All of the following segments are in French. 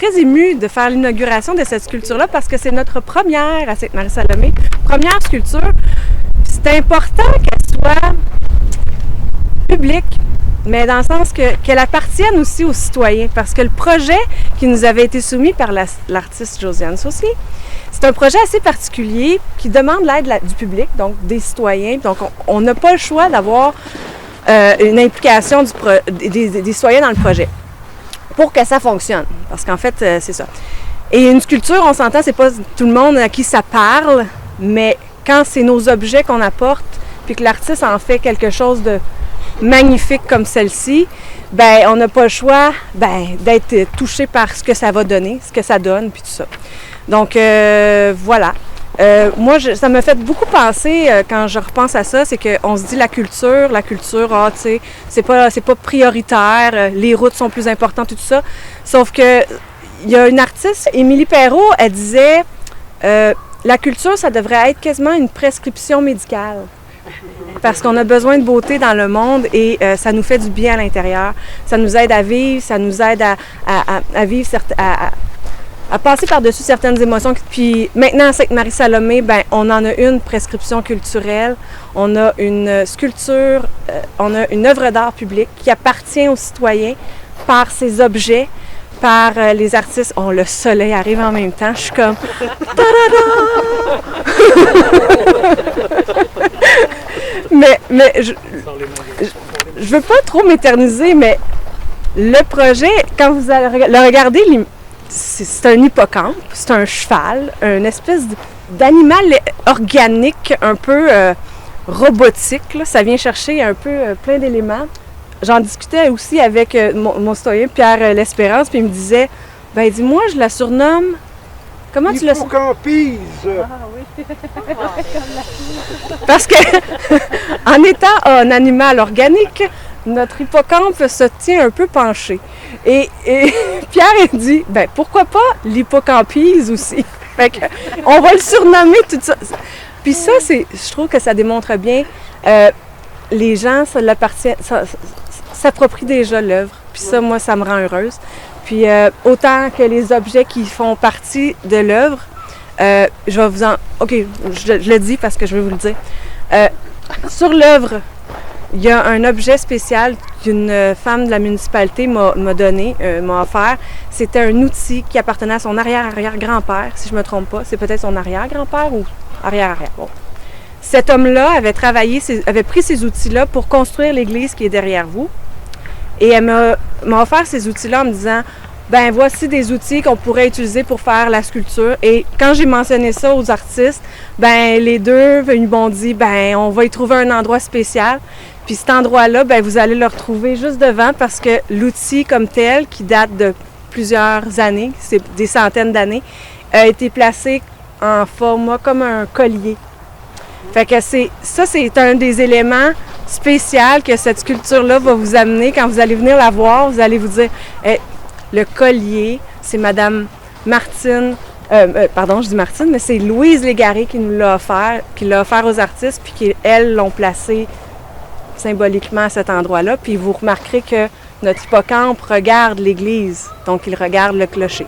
très émue de faire l'inauguration de cette sculpture-là parce que c'est notre première à Sainte-Marie-Salomé, première sculpture. C'est important qu'elle soit publique, mais dans le sens qu'elle appartienne aussi aux citoyens, parce que le projet qui nous avait été soumis par l'artiste Josiane Saucier, c'est un projet assez particulier qui demande l'aide du public, donc des citoyens. Donc, on n'a pas le choix d'avoir une implication des citoyens dans le projet pour que ça fonctionne, parce qu'en fait, c'est ça. Et une sculpture, on s'entend, c'est pas tout le monde à qui ça parle, mais quand c'est nos objets qu'on apporte, puis que l'artiste en fait quelque chose de magnifique comme celle-ci, ben on n'a pas le choix d'être touché par ce que ça va donner, ce que ça donne, puis tout ça. Donc voilà. Moi, ça me fait beaucoup penser quand je repense à ça, c'est qu'on se dit la culture, tu sais, c'est pas prioritaire, les routes sont plus importantes, tout ça. Sauf que il y a une artiste, Émilie Perrault, elle disait la culture, ça devrait être quasiment une prescription médicale. Parce qu'on a besoin de beauté dans le monde et ça nous fait du bien à l'intérieur. Ça nous aide à vivre, ça nous aide à vivre, à passer par-dessus certaines émotions. Puis maintenant, à Sainte-Marie-Salomé, ben, on en a une prescription culturelle, on a une sculpture, on a une œuvre d'art publique qui appartient aux citoyens par ses objets, par les artistes. Oh, le soleil arrive en même temps, je suis comme... mais je veux pas trop m'éterniser, mais le projet, quand vous allez le regarder, c'est un hippocampe, c'est un cheval, une espèce d'animal organique, un peu robotique. Là. Ça vient chercher un peu plein d'éléments. J'en discutais aussi avec mon citoyen Pierre L'Espérance, puis il me disait, ben dis-moi, je la surnomme... Comment tu l'as... L'hippocampise! Ah oui! Parce que, en étant un animal organique, notre hippocampe se tient un peu penché. Et Pierre a dit, ben pourquoi pas l'hippocampise aussi? Fait que, on va le surnommer tout ça. Puis ça, je trouve que ça démontre bien, les gens s'approprient déjà l'œuvre. Puis ça, moi, ça me rend heureuse. Puis autant que les objets qui font partie de l'œuvre, je vais vous en... OK, je le dis parce que je vais vous le dire. Sur l'œuvre, il y a un objet spécial qu'une femme de la municipalité m'a donné, m'a offert. C'était un outil qui appartenait à son arrière-arrière-grand-père, si je ne me trompe pas. C'est peut-être son arrière-grand-père ou arrière-arrière. Bon. Cet homme-là avait pris ces outils-là pour construire l'église qui est derrière vous. Et elle m'a offert ces outils-là en me disant, ben voici des outils qu'on pourrait utiliser pour faire la sculpture. Et quand j'ai mentionné ça aux artistes, ben les deux, ils m'ont dit, ben on va y trouver un endroit spécial. Puis cet endroit-là, ben vous allez le retrouver juste devant parce que l'outil comme tel, qui date de plusieurs années, c'est des centaines d'années, a été placé en format comme un collier. Fait que c'est un des éléments spéciaux que cette sculpture-là va vous amener. Quand vous allez venir la voir, vous allez vous dire, le collier, c'est Madame Martine, pardon, je dis Martine, mais c'est Louise Légaré qui nous l'a offert, qui l'a offert aux artistes, puis qu'elles l'ont placé symboliquement à cet endroit-là. Puis vous remarquerez que notre hippocampe regarde l'église, donc il regarde le clocher.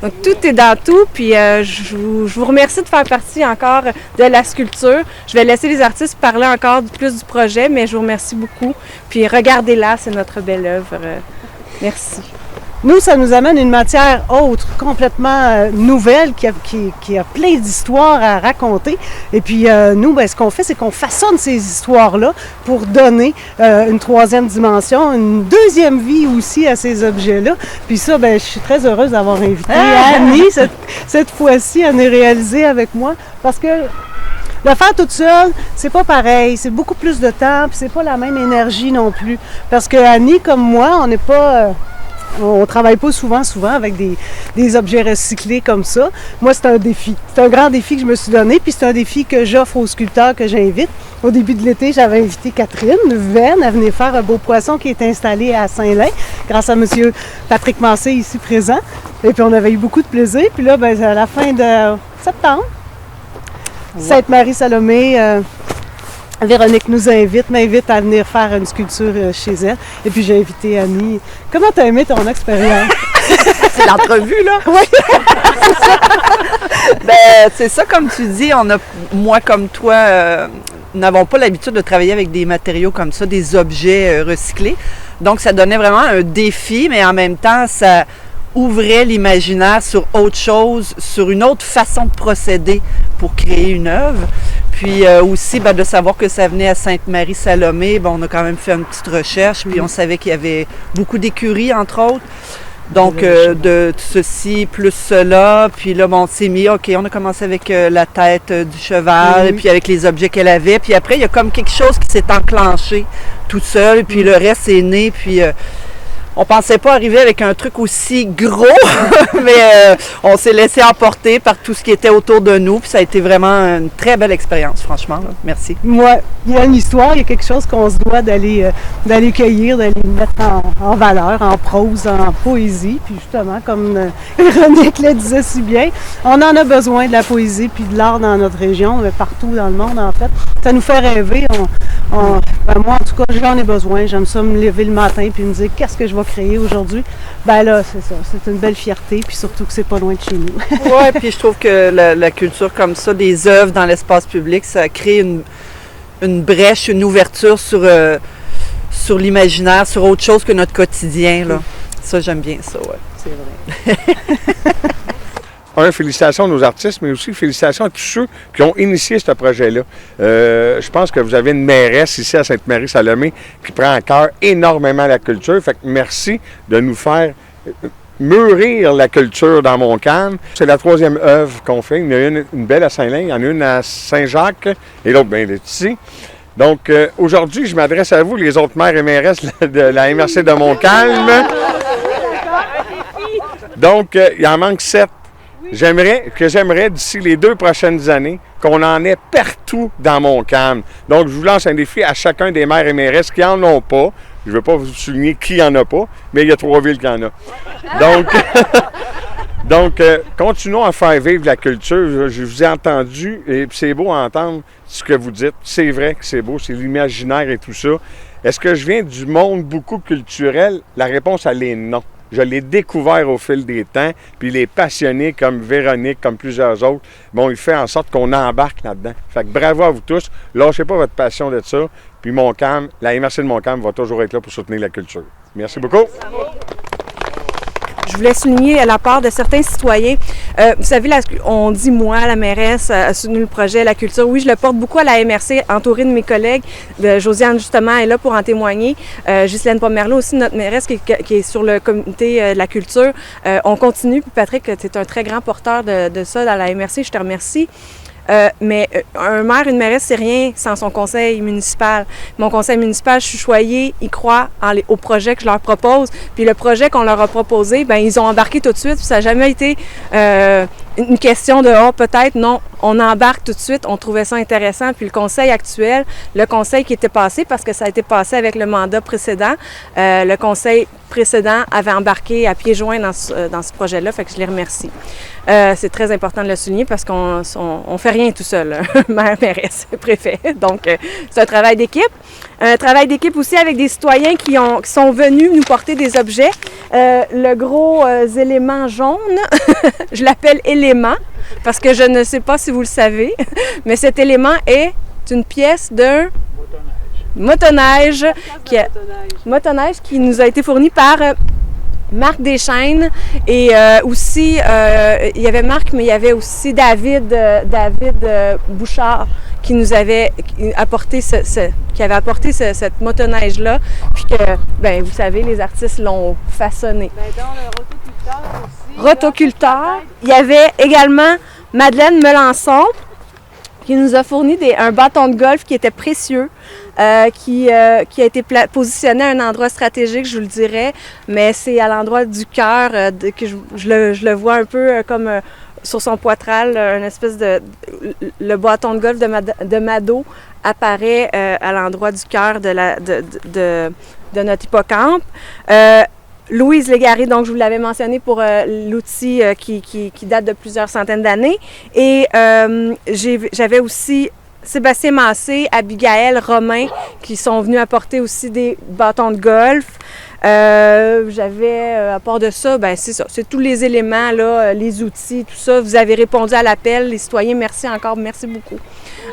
Donc tout est dans tout, puis je vous remercie de faire partie encore de la sculpture. Je vais laisser les artistes parler encore plus du projet, mais je vous remercie beaucoup. Puis regardez-la, c'est notre belle œuvre. Merci. Nous, ça nous amène une matière autre, complètement nouvelle, qui a plein d'histoires à raconter. Et puis, nous, ben, ce qu'on fait, c'est qu'on façonne ces histoires-là pour donner une troisième dimension, une deuxième vie aussi à ces objets-là. Puis ça, ben, je suis très heureuse d'avoir invité Annie, cette fois-ci, à nous réaliser avec moi, parce que le faire toute seule, c'est pas pareil, c'est beaucoup plus de temps, puis c'est pas la même énergie non plus. Parce que Annie, comme moi, on n'est pas... on travaille pas souvent avec des objets recyclés comme ça. Moi, c'est un défi. C'est un grand défi que je me suis donné, puis c'est un défi que j'offre aux sculpteurs que j'invite. Au début de l'été, j'avais invité Catherine Venn à venir faire un beau poisson qui est installé à Saint-Lin, grâce à M. Patrick Massé, ici présent. Et puis, on avait eu beaucoup de plaisir. Puis là, ben, à la fin de septembre, Sainte-Marie-Salomé... Véronique m'invite à venir faire une sculpture chez elle. Et puis j'ai invité Annie. Comment t'as aimé ton expérience? c'est l'entrevue, là. Oui. Ben, c'est ça, comme tu dis, moi comme toi, n'avons pas l'habitude de travailler avec des matériaux comme ça, des objets recyclés. Donc, ça donnait vraiment un défi, mais en même temps, ça ouvrait l'imaginaire sur autre chose, sur une autre façon de procéder pour créer une œuvre. Puis aussi, de savoir que ça venait à Sainte-Marie-Salomé, on a quand même fait une petite recherche, puis on savait qu'il y avait beaucoup d'écuries, entre autres. Donc, de ceci plus cela, puis là, on s'est mis, OK, on a commencé avec la tête du cheval, puis avec les objets qu'elle avait, puis après, il y a comme quelque chose qui s'est enclenché tout seul, puis le reste est né, puis on pensait pas arriver avec un truc aussi gros, mais on s'est laissé emporter par tout ce qui était autour de nous, puis ça a été vraiment une très belle expérience, franchement. Là. Merci. Ouais, il y a une histoire, il y a quelque chose qu'on se doit d'aller cueillir, d'aller mettre en valeur, en prose, en poésie. Puis justement, comme Véronique le disait si bien, on en a besoin de la poésie puis de l'art dans notre région, mais partout dans le monde en fait. Ça nous fait rêver. Moi, en tout cas, j'en ai besoin. J'aime ça me lever le matin puis me dire qu'est-ce que je vais créer aujourd'hui. Ben là, c'est ça. C'est une belle fierté, puis surtout que c'est pas loin de chez nous. Oui, puis je trouve que la culture comme ça, des œuvres dans l'espace public, ça crée une brèche, une ouverture sur l'imaginaire, sur autre chose que notre quotidien. Là. Ça, j'aime bien ça, ouais. C'est vrai. Félicitations à nos artistes, mais aussi félicitations à tous ceux qui ont initié ce projet-là. Je pense que vous avez une mairesse ici à Sainte-Marie-Salomé qui prend à cœur énormément la culture. Fait que merci de nous faire mûrir la culture dans Montcalm. C'est la 3e œuvre qu'on fait. Il y en a une belle à Saint-Lin, il y en a une à Saint-Jacques et l'autre, bien, elle est ici. Donc, aujourd'hui, je m'adresse à vous, les autres maires et mairesses de la MRC de Montcalm. Donc, il en manque 7. J'aimerais d'ici les 2 prochaines années qu'on en ait partout dans Montcalm. Donc, je vous lance un défi à chacun des maires et mairesses qui n'en ont pas. Je ne veux pas vous souligner qui n'en a pas, mais il y a 3 villes qui en ont. Donc, continuons à faire vivre la culture. Je vous ai entendu et c'est beau à entendre ce que vous dites. C'est vrai que c'est beau, c'est l'imaginaire et tout ça. Est-ce que je viens du monde beaucoup culturel? La réponse, elle est non. Je l'ai découvert au fil des temps, puis les passionnés comme Véronique, comme plusieurs autres, ils font en sorte qu'on embarque là-dedans. Fait que bravo à vous tous. Lâchez pas votre passion de ça. Puis Montcalm, la MRC de Montcalm va toujours être là pour soutenir la culture. Merci beaucoup. Je voulais souligner la part de certains citoyens. Vous savez, on dit, moi, la mairesse, a soutenu le projet, la culture. Oui, je le porte beaucoup à la MRC, entourée de mes collègues. Josiane, justement, est là pour en témoigner. Ghislaine Pomerleau aussi, notre mairesse, qui est sur le comité de la culture. On continue. Puis Patrick, tu es un très grand porteur de ça dans la MRC. Je te remercie. Mais un maire, une mairesse, c'est rien sans son conseil municipal. Mon conseil municipal, je suis choyée, ils croient au projet que je leur propose. Puis le projet qu'on leur a proposé, ils ont embarqué tout de suite. Puis ça n'a jamais été une question de « oh, peut-être », non. On embarque tout de suite, on trouvait ça intéressant. Puis le conseil actuel, le conseil qui était passé, parce que ça a été passé avec le mandat précédent, le conseil précédent avait embarqué à pieds joints dans ce projet-là, fait que je les remercie. C'est très important de le souligner parce qu'on fait rien tout seul, maire, mairesse, préfet. Donc, c'est un travail d'équipe. Un travail d'équipe aussi avec des citoyens qui sont venus nous porter des objets. Le gros élément jaune, je l'appelle élément parce que je ne sais pas si vous le savez, mais cet élément est une pièce d'un motoneige qui nous a été fourni par Marc Deschênes et aussi, il y avait Marc, mais il y avait aussi David Bouchard qui nous avait apporté cette motoneige-là, puis que, vous savez, les artistes l'ont façonné. Dans le rotoculteur aussi. Rotoculteur. Il y avait également Madeleine Melançon qui nous a fourni un bâton de golf qui était précieux, qui a été positionné à un endroit stratégique, je vous le dirais, mais c'est à l'endroit du cœur que je le vois un peu comme sur son poitral, une espèce le bâton de golf de Mado apparaît à l'endroit du cœur de notre hippocampe. Louise Légaré, donc je vous l'avais mentionné pour l'outil qui date de plusieurs centaines d'années. Et j'avais aussi Sébastien Massé, Abigail, Romain qui sont venus apporter aussi des bâtons de golf. À part de ça, ben c'est ça. C'est tous les éléments, là, les outils, tout ça. Vous avez répondu à l'appel. Les citoyens, merci encore. Merci beaucoup.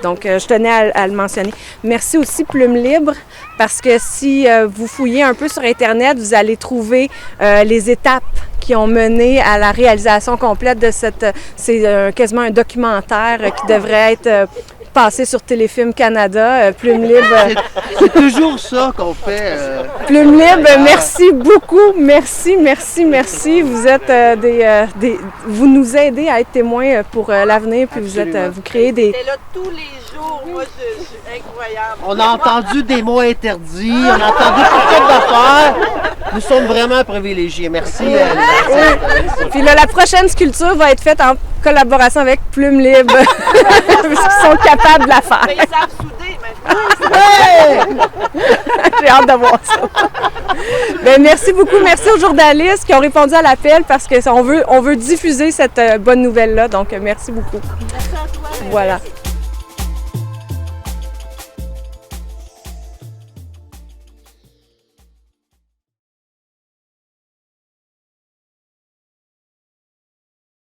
Donc, je tenais à le mentionner. Merci aussi Plume Libre, parce que si vous fouillez un peu sur Internet, vous allez trouver les étapes qui ont mené à la réalisation complète de cette... C'est quasiment un documentaire qui devrait être passé sur Téléfilm Canada. Plume Libre... C'est toujours ça qu'on fait. Plume Libre, merci beaucoup. Merci. Vous êtes vous nous aidez à être témoins pour l'avenir, puis vous créez des... C'est là tous les jours. Moi, je suis incroyable. On a entendu des mots interdits, on a entendu toutes sortes d'affaires. Nous sommes vraiment privilégiés. Merci. Puis là, la prochaine sculpture va être faite en collaboration avec Plume Libre, parce qu'ils sont capables de la faire. Mais ils savent souder maintenant. J'ai hâte de voir ça. Bien, merci beaucoup. Merci aux journalistes qui ont répondu à l'appel parce qu'on veut diffuser cette bonne nouvelle-là. Donc, merci beaucoup. Merci à toi. Voilà.